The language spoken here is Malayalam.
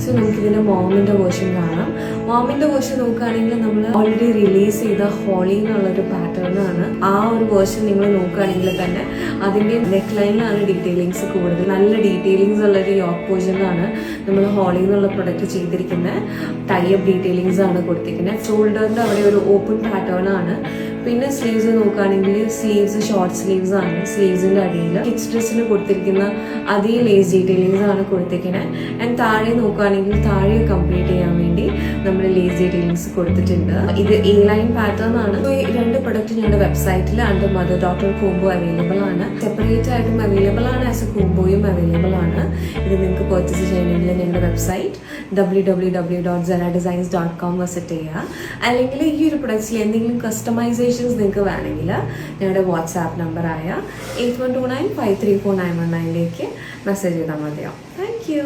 സോ നമുക്ക് ഇതിന്റെ മോമിന്റെ വേർഷൻ കാണാം. മോമിന്റെ വേർഷൻ നോക്കുകയാണെങ്കിൽ നമ്മൾ ഓൾറെഡി റിലീസ് ചെയ്ത ഹോളി എന്നുള്ളൊരു പാറ്റേൺ ആണ്. ആ ഒരു വേർഷൻ നിങ്ങൾ നോക്കുകയാണെങ്കിൽ തന്നെ അതിന്റെ നെക്ക് ലൈനിലാണ് ഡീറ്റെയിലിങ്സ് കൂടുതൽ. നല്ല ഡീറ്റെയിലിങ്സ് ഉള്ളൊരു യോക്ക് പോർഷനിലാണ് നമ്മൾ ഹോളി എന്നുള്ള പ്രൊഡക്റ്റ് ചെയ്തിരിക്കുന്നത്. ടൈപ്പ് ഡീറ്റെയിലിങ്സ് ആണ് കൊടുത്തിരിക്കുന്നത്. ഷോൾഡറിന്റെ അവിടെ ഒരു ഓപ്പൺ പാറ്റേൺ ആണ്. പിന്നെ സ്ലീവ്സ് നോക്കുകയാണെങ്കിൽ സ്ലീവ്സ് ഷോർട്ട് സ്ലീവ്സ് ആണ്. സ്ലീവ്സിന്റെ അടിയിൽ കിഡ്സ് ഡ്രസ്സിന് കൊടുത്തിരിക്കുന്ന അതേ ലേസ് ഡീറ്റെയിലിങ്സ് ആണ് കൊടുത്തിരിക്കുന്നത്. ആൻഡ് താഴെ നോക്കുകയാണെങ്കിൽ താഴെ കംപ്ലീറ്റ് ചെയ്യാൻ വേണ്ടി നമ്മൾ ലേസ് ഡീറ്റെയിലിങ്സ് കൊടുത്തിട്ടുണ്ട്. ഇത് എ ലൈൻ പാറ്റേൺ ആണ്. ഈ രണ്ട് പ്രൊഡക്റ്റ് ഞങ്ങളുടെ വെബ്സൈറ്റിൽ അണ്ടർ mother.combo അവൈലബിൾ ആണ്. സെപ്പറേറ്റ് ആയിട്ടും അവൈലബിൾ ആണ്, ആസ് എ കോംബോയും അവൈലബിൾ ആണ്. ഇത് നിങ്ങൾക്ക് പർച്ചേസ് ചെയ്യണമെങ്കിൽ ഞങ്ങളുടെ വെബ്സൈറ്റ് www.zaradesigns.com വിസിറ്റ് ചെയ്യുക. അല്ലെങ്കിൽ ഈ ഒരു പ്രൊഡക്ട്സിൽ എന്തെങ്കിലും കസ്റ്റമൈസേഷൻസ് നിങ്ങൾക്ക് വേണമെങ്കിൽ ഞങ്ങളുടെ വാട്സാപ്പ് നമ്പറായ 8129534919 മെസ്സേജ് ചെയ്താൽ മതിയാവും. Thank you.